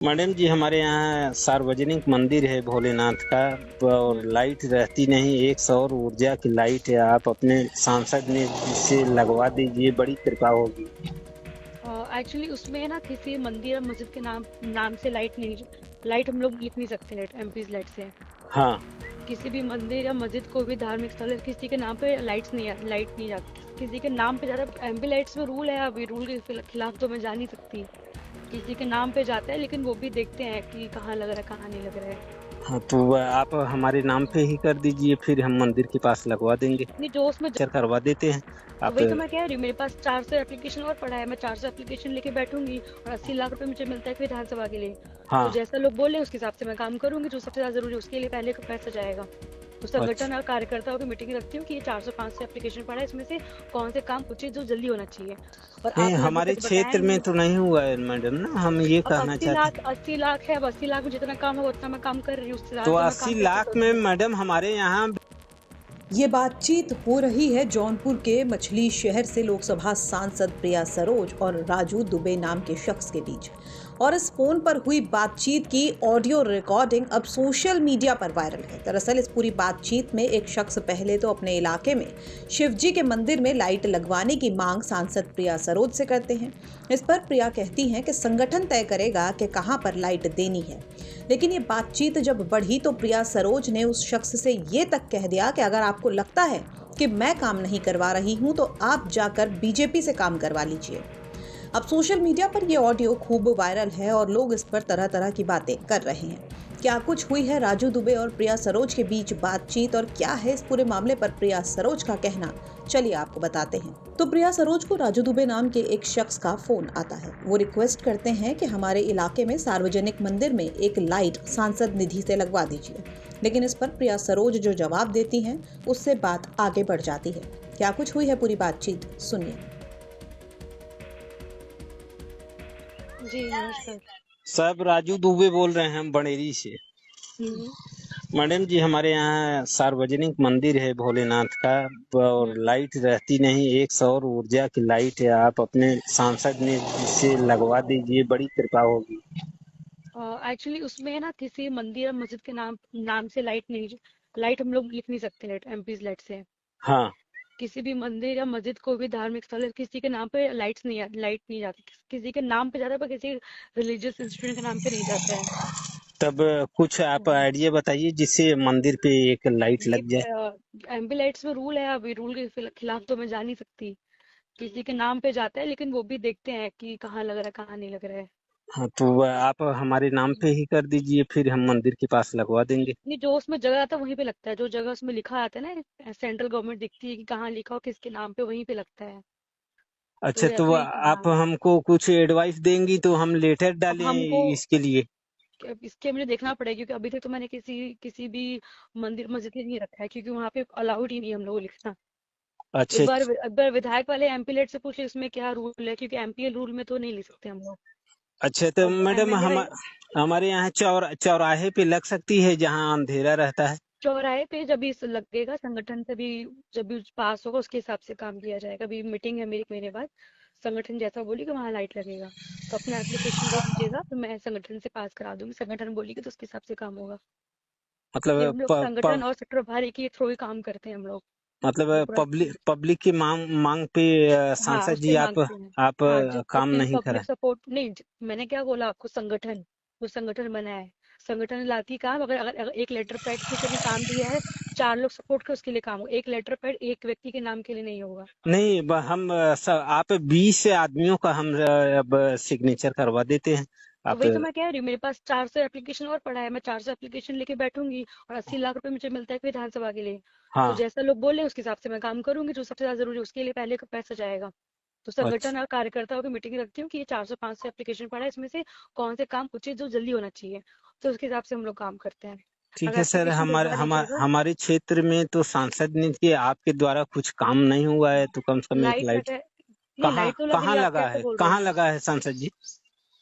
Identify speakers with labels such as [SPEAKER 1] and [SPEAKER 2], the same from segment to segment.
[SPEAKER 1] Madam जी, हमारे यहाँ सार्वजनिक मंदिर है भोलेनाथ का। और
[SPEAKER 2] हुँ।
[SPEAKER 1] लाइट रहती नहीं, एक सौर ऊर्जा की लाइट है। आप अपने सांसद ने से लगवा दीजिए, बड़ी कृपा होगी।
[SPEAKER 2] एक्चुअली उसमें ना किसी मंदिर या मस्जिद के नाम नाम से लाइट हम लोग लिख नहीं सकते लाइट एमपीज़ लाइट से।
[SPEAKER 1] हाँ।
[SPEAKER 2] किसी भी मंदिर या मस्जिद कोई भी धार्मिक स्थल है किसी के नाम पे लाइट नहीं जाती। किसी के नाम पे ज़्यादा एमपी लाइट्स में रूल है, अभी रूल के खिलाफ तो मैं जा नहीं सकती। किसी के नाम पे जाता है लेकिन वो भी देखते हैं कि कहाँ लग रहा है कहाँ नहीं लग रहा है।
[SPEAKER 1] हाँ, तो आप हमारे नाम पे ही कर दीजिए, फिर हम मंदिर के पास लगवा देंगे।
[SPEAKER 2] इतनी जोश में
[SPEAKER 1] चर करवा देते हैं। आप
[SPEAKER 2] वही तो मैं कह रही हूँ, मेरे पास 400 एप्लीकेशन और पड़ा है। मैं 400 एप्लीकेशन लेके बैठूंगी और 80 लाख रुपए मुझे मिलता है विधानसभा के लिए। तो
[SPEAKER 1] हाँ।
[SPEAKER 2] जैसा लोग बोले उसके हिसाब से मैं काम करूंगी, जो सबसे ज्यादा जरूरी है उसके लिए पहले का पैसा जाएगा। तो
[SPEAKER 1] अच्छा।
[SPEAKER 2] संगठन और कार्यकर्ताओं की मीटिंग रखती हूँ कि ये 400-500 एप्लीकेशन पड़ा है, इसमें से कौन से काम उचित जो जल्दी होना चाहिए। और
[SPEAKER 1] नहीं,
[SPEAKER 2] आपने अभी
[SPEAKER 1] हमारे
[SPEAKER 2] तक बताया
[SPEAKER 1] क्षेत्र में
[SPEAKER 2] नहीं।
[SPEAKER 1] तो नहीं हुआ है मैडम ना, हम ये
[SPEAKER 2] अब
[SPEAKER 1] कहना चाहते हैं।
[SPEAKER 2] 80 लाख है, अब 80 लाख में जितना काम होगा उतना मैं काम कर रही हूँ, उससे ज्यादा
[SPEAKER 1] तो
[SPEAKER 2] तो मैं
[SPEAKER 1] 80
[SPEAKER 2] काम कैसे
[SPEAKER 1] लाख में
[SPEAKER 2] करूंगी।
[SPEAKER 1] मैडम हमारे यहाँ।
[SPEAKER 3] ये बातचीत हो रही है जौनपुर के मछली शहर से लोकसभा सांसद प्रिया सरोज और राजू दुबे नाम के शख्स के बीच। और इस फोन पर हुई बातचीत की ऑडियो रिकॉर्डिंग अब सोशल मीडिया पर वायरल है। दरअसल इस पूरी बातचीत में एक शख्स पहले तो अपने इलाके में शिवजी के मंदिर में लाइट लगवाने की मांग सांसद प्रिया सरोज से करते हैं। इस पर प्रिया कहती हैं कि संगठन तय करेगा कि कहां पर लाइट देनी है। लेकिन ये बातचीत जब बढ़ी तो प्रिया सरोज ने उस शख्स से ये तक कह दिया कि अगर आपको लगता है कि मैं काम नहीं करवा रही हूं तो आप जाकर बीजेपी से काम करवा लीजिए। अब सोशल मीडिया पर यह ऑडियो खूब वायरल है और लोग इस पर तरह तरह की बातें कर रहे हैं। क्या कुछ हुई है राजू दुबे और प्रिया सरोज के बीच बातचीत और क्या है इस पूरे मामले पर प्रिया सरोज का कहना, चलिए आपको बताते हैं। तो प्रिया सरोज को राजू दुबे नाम के एक शख्स का फोन आता है। वो रिक्वेस्ट करते हैं कि हमारे इलाके में सार्वजनिक मंदिर में एक लाइट सांसद निधि से लगवा दीजिए। लेकिन इस पर प्रिया सरोज जो जवाब देती हैं उससे बात आगे बढ़ जाती है। क्या कुछ हुई है पूरी बातचीत, सुनिए।
[SPEAKER 2] जी नमस्कार।
[SPEAKER 1] सब राजू दुबे बोल रहे हैं, हम बड़ेरी से।
[SPEAKER 2] हम्म।
[SPEAKER 1] मैडम जी, हमारे यहाँ सार्वजनिक मंदिर है भोलेनाथ का। और
[SPEAKER 2] हम्म।
[SPEAKER 1] लाइट रहती नहीं, एक सौर ऊर्जा की लाइट है। आप अपने सांसद ने से लगवा दीजिए, बड़ी कृपा होगी।
[SPEAKER 2] एक्चुअली उसमें ना किसी मंदिर या मस्जिद के नाम नाम से लाइट हम लोग लिख नहीं सकते लाइट एमपीज़ लाइट से।
[SPEAKER 1] हाँ।
[SPEAKER 2] किसी भी मंदिर या मस्जिद कोई भी धार्मिक स्थल है किसी के नाम पे लाइट नहीं जाती। किसी के नाम पे जाता है पर किसी रिलीजियस इंस्टीट्यूशन के नाम पे नहीं जाता है।
[SPEAKER 1] तब कुछ आप
[SPEAKER 2] हम्म।
[SPEAKER 1] आइडिया बताइए जिससे मंदिर पे एक लाइट
[SPEAKER 2] ये
[SPEAKER 1] लग जाए।
[SPEAKER 2] एमपी लाइट्स में रूल है, अभी रूल के खिलाफ तो मैं जा नहीं सकती। किसी के नाम पे जाता है लेकिन वो भी देखते हैं कि कहाँ लग रहा है कहाँ नहीं लग रहा है।
[SPEAKER 1] हाँ, तो आप हमारे नाम पे ही कर दीजिए, फिर हम मंदिर के पास लगवा देंगे।
[SPEAKER 2] नहीं, जो उसमें जगह आता है वहीं पे लगता है, जो जगह उसमें लिखा आता है ना, सेंट्रल गवर्नमेंट दिखती है कि कहाँ लिखा हो किसके नाम पे, वहीं पे लगता है। तो
[SPEAKER 1] अच्छा, तो
[SPEAKER 2] ऐसे ही
[SPEAKER 1] आप
[SPEAKER 2] हाँ।
[SPEAKER 1] हमको कुछ एडवाइस देंगी तो हम लेटर
[SPEAKER 2] अब
[SPEAKER 1] डालें
[SPEAKER 2] हमको
[SPEAKER 1] इसके लिए।
[SPEAKER 2] अब इसके मुझे देखना पड़ेगा क्योंकि अभी तक तो मैंने किसी किसी भी मंदिर मस्जिद में नहीं रखा है क्योंकि वहाँ पे अलाउड ही नहीं है हम लोगों को लिखना।
[SPEAKER 1] अच्छा।
[SPEAKER 2] एक बार विधायक वाले एमपी लेट से पूछ ले उसमें क्या रूल है, क्योंकि एमपी रूल में तो नहीं लिख सकते हम लोग।
[SPEAKER 1] अच्छा, तो
[SPEAKER 2] अब
[SPEAKER 1] मैडम
[SPEAKER 2] एमएलए
[SPEAKER 1] हम
[SPEAKER 2] वाले
[SPEAKER 1] हमारे यहाँ चौराहे पे लग सकती है जहाँ अंधेरा रहता है।
[SPEAKER 2] चौराहे पे जब भी लगेगा संगठन से भी, जब भी पास होगा उसके हिसाब से काम किया जाएगा। अभी मीटिंग है मेरी एक महीने बाद, संगठन जैसा बोली कि वहाँ लाइट लगेगा तो अपना एप्लीकेशन दे दीजिएगा तो मैं संगठन से पास करा दूंगी। संगठन बोलेगी तो उसके हिसाब से काम होगा। ये
[SPEAKER 1] मतलब
[SPEAKER 2] हम लोग संगठन और सेक्टर प्रभारी के थ्रू ही काम करते हैं हम लोग। ये पूरा
[SPEAKER 1] पब्लिक की मांग मांग पे
[SPEAKER 2] हाँ
[SPEAKER 1] सांसद जी
[SPEAKER 2] उससे
[SPEAKER 1] आप
[SPEAKER 2] मांगते हैं।
[SPEAKER 1] आप
[SPEAKER 2] हाँ, जब
[SPEAKER 1] काम
[SPEAKER 2] अपनी
[SPEAKER 1] नहीं करा।
[SPEAKER 2] पब्लिक सपोर्ट नहीं मैंने क्या बोला आपको, संगठन जो संगठन बना है, संगठन लाती काम। अगर एक लेटर पैड किसी ने काम दिया है, 4 लोग सपोर्ट कर उसके लिए काम होगा। एक लेटर पैड एक व्यक्ति के नाम के लिए नहीं होगा।
[SPEAKER 1] नहीं, आप 20 आदमियों का हम अब सिग्नेचर करवा देते हैं। आप।
[SPEAKER 2] वही तो मैं कह रही हूँ, मेरे पास 400 एप्लीकेशन और पड़ा है। मैं 400 एप्लीकेशन लेके बैठूंगी और 80 लाख रुपए मुझे मिलता है विधानसभा के लिए। तो
[SPEAKER 1] हाँ।
[SPEAKER 2] जैसा लोग बोले उसके हिसाब से मैं काम करूंगी, जो सबसे ज्यादा जरूरी है उसके लिए पहले का पैसा जाएगा। तो
[SPEAKER 1] अच्छा।
[SPEAKER 2] संगठन और कार्यकर्ताओं की मीटिंग रखती हूँ कि ये 400-500 एप्लीकेशन पड़ा है, इसमें से कौन से काम उचित जो जल्दी होना चाहिए, तो उसके हिसाब से हम लोग काम करते हैं।
[SPEAKER 1] ठीक
[SPEAKER 2] अगर
[SPEAKER 1] है सर,
[SPEAKER 2] एप्लीकेशन भिजवा दीजिएगा।
[SPEAKER 1] हमारे क्षेत्र में तो सांसद ने कि आपके द्वारा कुछ काम नहीं हुआ है, तो कम से कम एक
[SPEAKER 2] लाइट
[SPEAKER 1] लाइट।
[SPEAKER 2] लगा है, नहीं
[SPEAKER 1] कहाँ
[SPEAKER 2] लाइट तो लग रही
[SPEAKER 1] कहाँ
[SPEAKER 2] है, आप
[SPEAKER 1] लगा
[SPEAKER 2] कैसे
[SPEAKER 1] है,
[SPEAKER 2] बोल रहे
[SPEAKER 1] कहाँ
[SPEAKER 2] हैं।
[SPEAKER 1] लगा है सांसद जी?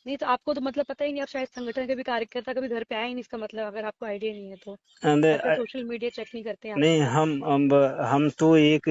[SPEAKER 2] नहीं तो आपको तो मतलब पता ही नहीं, आप शायद संगठन के भी कार्यकर्ता कभी घर पे आए ही नहीं, इसका मतलब अगर आपको आइडिया नहीं है तो
[SPEAKER 1] And,
[SPEAKER 2] आप क्या सोशल मीडिया चेक नहीं करते हैं आप
[SPEAKER 1] नहीं,
[SPEAKER 2] तो।
[SPEAKER 1] हम तो एक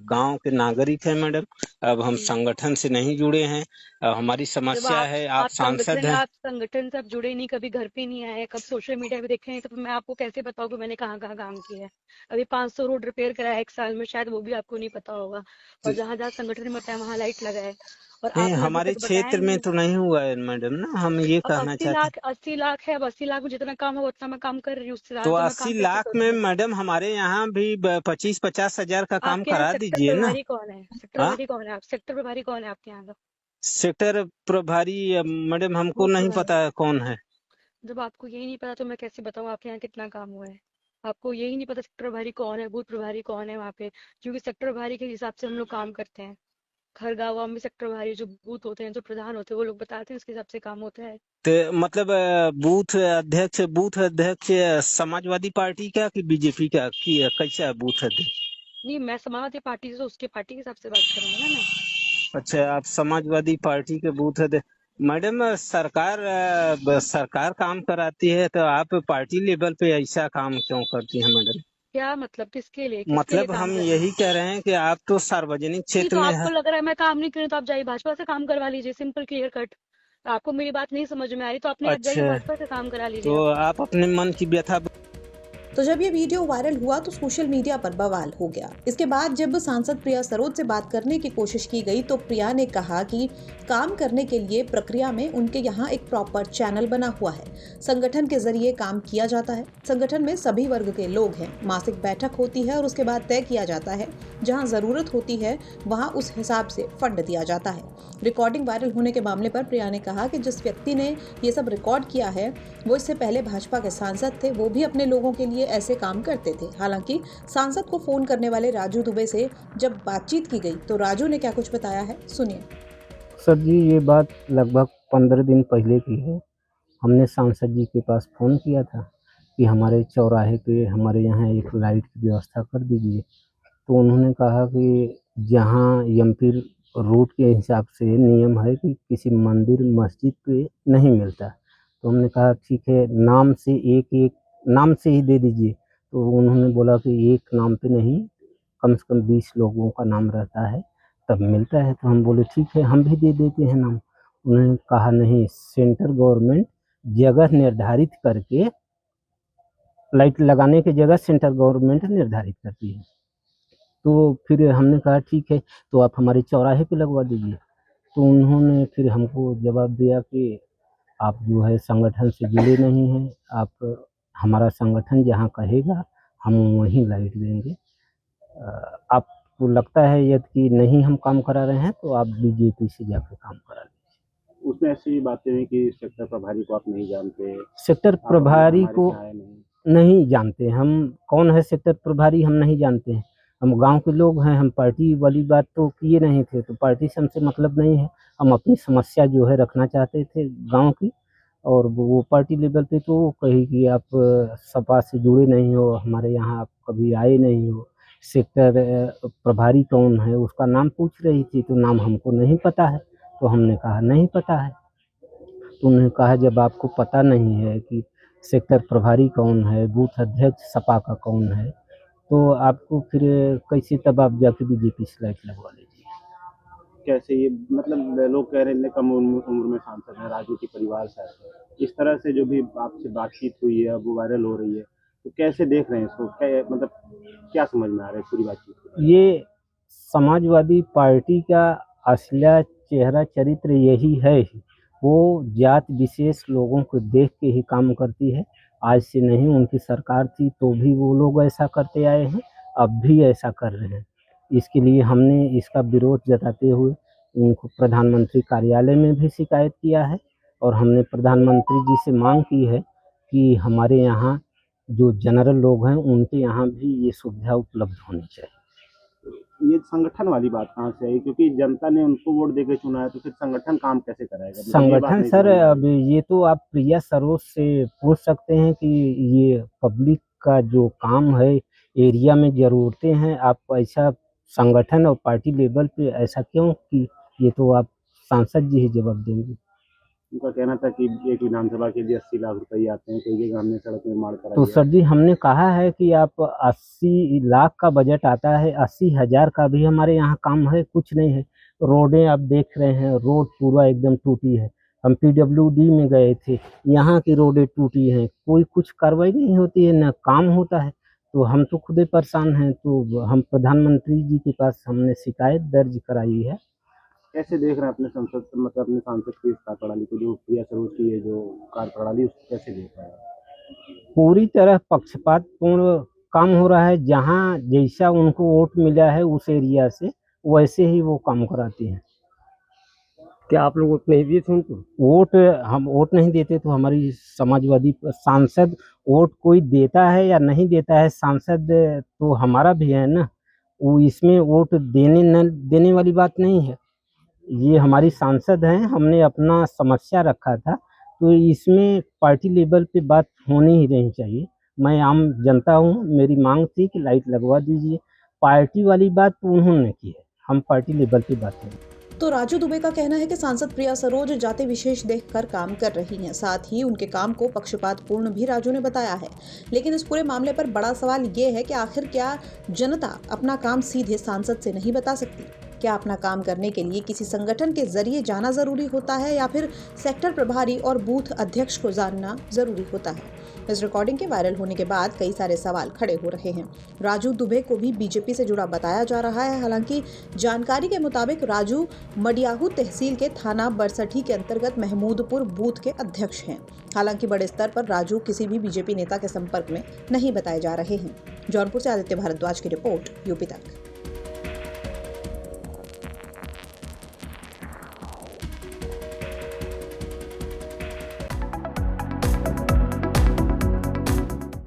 [SPEAKER 1] गांव के नागरिक हैं मैडम। अब हम
[SPEAKER 2] हम्म।
[SPEAKER 1] संगठन से नहीं जुड़े हैं। हमारी
[SPEAKER 2] जब
[SPEAKER 1] समस्या है, आप सांसद हैं।
[SPEAKER 2] आप संगठन से आप जुड़े नहीं, कभी घर पे नहीं आए, कब सोशल मीडिया पे देखे नहीं, तो फिर मैं आपको कैसे बताऊं कि मैंने कहाँ कहाँ काम किया है। अभी 500 रोड रिपेयर कराया 1 साल में, शायद वो भी आपको नहीं पता होगा। और जहां जहां संगठन में बताया वहां लाइट लगाए, और
[SPEAKER 1] नहीं,
[SPEAKER 2] आपने अभी
[SPEAKER 1] हमारे
[SPEAKER 2] तक बताया
[SPEAKER 1] क्षेत्र
[SPEAKER 2] ही
[SPEAKER 1] में
[SPEAKER 2] नहीं।
[SPEAKER 1] तो नहीं हुआ है मैडम ना, हम ये
[SPEAKER 2] अब
[SPEAKER 1] कहना चाहते हैं।
[SPEAKER 2] 80 लाख है, अब 80 लाख में जितना काम है उतना मैं काम कर रही हूँ, उससे
[SPEAKER 1] तो
[SPEAKER 2] ज्यादा तो मैं
[SPEAKER 1] 80
[SPEAKER 2] काम कैसे
[SPEAKER 1] लाख में
[SPEAKER 2] करूंगी।
[SPEAKER 1] मैडम हमारे यहाँ भी 25-50 हजार का काम
[SPEAKER 2] आपके यहाँ
[SPEAKER 1] करा
[SPEAKER 2] सेक्टर
[SPEAKER 1] दीजिए ना।
[SPEAKER 2] प्रभारी कौन है? सेक्टर
[SPEAKER 1] हाँ,
[SPEAKER 2] प्रभारी कौन है? आप सेक्टर प्रभारी कौन है आपके यहाँ का?
[SPEAKER 1] सेक्टर प्रभारी मैडम हमको
[SPEAKER 2] बूथ
[SPEAKER 1] नहीं
[SPEAKER 2] प्रभारी।
[SPEAKER 1] पता है कौन है।
[SPEAKER 2] जब आपको यही नहीं पता तो मैं कैसे बताऊँ आपके यहाँ कितना काम हुआ है। आपको यही नहीं पता सेक्टर प्रभारी कौन है, बूथ प्रभारी कौन है वहाँ पे, क्योंकि सेक्टर प्रभारी के हिसाब से हम लोग काम करते हैं। हर गाँव में सेक्टर प्रभारी जो बूथ होते हैं, जो प्रधान होते हैं, वो लोग बताते हैं, उसके हिसाब से काम होता है।
[SPEAKER 1] तो मतलब बूथ अध्यक्ष समाजवादी पार्टी का कि बीजेपी का, कि कैसा है बूथ अध्यक्ष?
[SPEAKER 2] नहीं, मैं समाजवादी पार्टी से, तो उसके पार्टी के हिसाब से बात करूंगी ना मैं।
[SPEAKER 1] अच्छा, आप समाजवादी पार्टी के बूथ अध्यक्ष। मैडम, सरकार काम कराती है तो आप पार्टी लेवल पे ऐसा काम क्यों करती हैं मैडम?
[SPEAKER 2] क्या मतलब, किसके लिए
[SPEAKER 1] मतलब
[SPEAKER 2] काम
[SPEAKER 1] हम
[SPEAKER 2] कर रही
[SPEAKER 1] यही
[SPEAKER 2] हूँ?
[SPEAKER 1] कह रहे हैं कि आप तो सार्वजनिक
[SPEAKER 2] नहीं
[SPEAKER 1] क्षेत्र
[SPEAKER 2] तो
[SPEAKER 1] में
[SPEAKER 2] आपको
[SPEAKER 1] है।
[SPEAKER 2] लग रहा है मैं काम नहीं करूँ, तो आप जाइए भाजपा से काम करवा लीजिए, सिंपल क्लियर कट। आपको मेरी बात नहीं समझ में आ रही तो अपने आप जाइए
[SPEAKER 1] अच्छा,
[SPEAKER 2] भाजपा से काम करा लीजिए
[SPEAKER 1] तो
[SPEAKER 2] आप।
[SPEAKER 1] आप अपने मन की व्यथा।
[SPEAKER 3] तो जब ये वीडियो वायरल हुआ तो सोशल मीडिया पर बवाल हो गया। इसके बाद जब सांसद प्रिया सरोज से बात करने की कोशिश की गई तो प्रिया ने कहा कि काम करने के लिए प्रक्रिया में उनके यहाँ एक प्रॉपर चैनल बना हुआ है, संगठन के जरिए काम किया जाता है। संगठन में सभी वर्ग के लोग हैं, मासिक बैठक होती है और उसके बाद तय किया जाता है, जहाँ जरूरत होती है वहाँ उस हिसाब से फंड दिया जाता है। रिकॉर्डिंग वायरल होने के मामले पर प्रिया ने कहा कि जिस व्यक्ति ने ये सब रिकॉर्ड किया है वो इससे पहले भाजपा के सांसद थे, वो भी अपने लोगों के लिए ऐसे काम करते थे। हालांकि सांसद को फोन करने वाले राजू दुबे से जब बातचीत की गई तो राजू ने क्या कुछ बताया है, सुनिए।
[SPEAKER 4] सर जी, ये बात लगभग 15 दिन पहले की है। हमने सांसद जी के पास फ़ोन किया था कि हमारे चौराहे पे हमारे यहाँ एक लाइट की व्यवस्था कर दीजिए। तो उन्होंने कहा कि जहाँ एमपी रूट के हिसाब से नियम है कि किसी मंदिर मस्जिद पे नहीं मिलता। तो हमने कहा ठीक है, नाम से एक नाम से ही दे दीजिए। तो उन्होंने बोला कि एक नाम पे नहीं, कम से कम 20 लोगों का नाम रहता है तब मिलता है। तो हम बोले ठीक है, हम भी दे देते हैं नाम। उन्होंने कहा नहीं, सेंट्रल गवर्नमेंट जगह निर्धारित करके, लाइट लगाने की जगह सेंट्रल गवर्नमेंट निर्धारित करती है। तो फिर हमने कहा ठीक है, तो आप हमारे चौराहे पे लगवा दीजिए। तो उन्होंने फिर हमको जवाब दिया कि आप जो है संगठन से जुड़े नहीं हैं, आप हमारा संगठन जहाँ कहेगा हम वहीं लाइट देंगे। आपको लगता है यदि नहीं हम काम करा रहे हैं तो आप बीजेपी से जाकर काम करा लीजिए।
[SPEAKER 5] उसमें ऐसी बातें हुई कि सेक्टर प्रभारी को आप नहीं जानते,
[SPEAKER 4] सेक्टर
[SPEAKER 5] आप
[SPEAKER 4] प्रभारी
[SPEAKER 5] हमारे
[SPEAKER 4] को
[SPEAKER 5] यहाँ आए नहीं।
[SPEAKER 4] नहीं जानते हम, कौन है सेक्टर प्रभारी हम नहीं जानते हैं। हम गांव के लोग हैं, हम पार्टी वाली बात तो किए नहीं थे, तो पार्टी से हमसे मतलब नहीं है। हम अपनी समस्या जो है रखना चाहते थे गांव की, और वो पार्टी लेवल पे तो वो कही कि आप सपा से जुड़े नहीं हो, हमारे यहाँ आप कभी आए नहीं हो। सेक्टर प्रभारी कौन है उसका नाम पूछ रही थी, तो नाम हमको नहीं पता है। तो हमने कहा नहीं पता है। तो उन्होंने कहा जब आपको पता नहीं है कि सेक्टर प्रभारी कौन है, बूथ अध्यक्ष सपा का कौन है, तो आपको फिर कैसे, तब आप जाके बीजेपी से लाइट लगवा लीजिए।
[SPEAKER 5] कैसे ये, मतलब लोग कह रहे हैं इतने कम उम्र में सांसद हैं, राजनीतिक परिवार से आते हैं। इस तरह से जो भी आपसे बातचीत हुई है, अब वो वायरल हो रही है, तो कैसे देख रहे हैं इसको? क्या मतलब क्या समझ में आ रहा है पूरी बातचीत को?
[SPEAKER 4] ये समाजवादी पार्टी का असलिया चेहरा चरित्र यही है ही। वो जात विशेष लोगों को देख के ही काम करती है। आज से नहीं, उनकी सरकार थी तो भी वो लोग ऐसा करते आए हैं, अब भी ऐसा कर रहे हैं। इसके लिए हमने इसका विरोध जताते हुए इनको प्रधानमंत्री कार्यालय में भी शिकायत किया है, और हमने प्रधानमंत्री जी से मांग की है कि हमारे यहाँ जो जनरल लोग हैं उनके यहाँ भी ये सुविधा उपलब्ध होनी चाहिए।
[SPEAKER 5] ये संगठन वाली बात कहाँ से आई? क्योंकि जनता ने उनको वोट देके चुना है, तो फिर संगठन काम कैसे कराएगा? मतलब ये बात
[SPEAKER 4] संगठन
[SPEAKER 5] नहीं
[SPEAKER 4] सर,
[SPEAKER 5] समझ में आ
[SPEAKER 4] अब
[SPEAKER 5] रही।
[SPEAKER 4] ये तो आप प्रिया सरोज से पूछ सकते हैं कि ये पब्लिक का जो काम है, एरिया में ज़रूरतें हैं, आप ऐसा संगठन और पार्टी लेवल पे ऐसा क्यों कि, ये तो आप सांसद जी ही जवाब देंगे।
[SPEAKER 5] उनका कहना था कि एक विधानसभा के लिए 80 लाख रुपए आते हैं, कई जगह हमने सड़क निर्माण कराई
[SPEAKER 4] तो
[SPEAKER 5] है।
[SPEAKER 4] सर जी हमने कहा है कि आप 80 लाख का बजट आता है, 80,000 का भी हमारे यहाँ काम है, कुछ नहीं है। रोडें आप देख रहे हैं, रोड पूरा एकदम टूटी है। हम पीडब्ल्यूडी में गए थे, यहाँ की रोडें टूटी हैं, कोई कुछ कार्रवाई नहीं होती है, ना काम होता है। तो हम तो खुद ही परेशान हैं। तो हम प्रधानमंत्री जी के पास हमने शिकायत दर्ज कराई है।
[SPEAKER 5] कैसे देख रहे हैं अपने संसद मतलब अपने सांसद की इस कार्यप्रणाली को, जो प्रिया सरोज की है जो कार्यप्रणाली, उसको कैसे देख रहे हैं?
[SPEAKER 4] पूरी तरह पक्षपातपूर्ण काम हो रहा है। जहाँ जैसा उनको वोट मिला है उस एरिया से, वैसे ही वो काम कराती हैं।
[SPEAKER 6] क्या आप लोग वोट नहीं दिए थे उनको?
[SPEAKER 4] वोट हम वोट नहीं देते तो हमारी समाजवादी सांसद वोट कोई देता है या नहीं देता है, सांसद तो हमारा भी है ना। वो इसमें वोट देने न देने वाली बात नहीं है। ये हमारी सांसद हैं, हमने अपना समस्या रखा था, तो इसमें पार्टी लेवल पे बात होनी ही नहीं चाहिए। मैं आम जनता हूँ, मेरी मांग थी कि लाइट लगवा दीजिए। पार्टी वाली बात तो उन्होंने की है, हम पार्टी लेवल पे बात करें।
[SPEAKER 3] तो राजू दुबे का कहना है कि सांसद प्रिया सरोज जाति विशेष देखकर काम कर रही हैं। साथ ही उनके काम को पक्षपातपूर्ण भी राजू ने बताया है। लेकिन इस पूरे मामले पर बड़ा सवाल ये है कि आखिर क्या जनता अपना काम सीधे सांसद से नहीं बता सकती? क्या अपना काम करने के लिए किसी संगठन के जरिए जाना जरूरी होता है या फिर सेक्टर प्रभारी और बूथ अध्यक्ष को जानना जरूरी होता है? इस रिकॉर्डिंग के वायरल होने के बाद कई सारे सवाल खड़े हो रहे हैं। राजू दुबे को भी बीजेपी से जुड़ा बताया जा रहा है। हालांकि जानकारी के मुताबिक राजू मडियाहू तहसील के थाना बरसठी के अंतर्गत महमूदपुर बूथ के अध्यक्ष हैं। हालांकि बड़े स्तर पर राजू किसी भी बीजेपी नेता के संपर्क में नहीं बताए जा रहे हैं। जौनपुर से आदित्य भारद्वाज की रिपोर्ट, यूपी तक।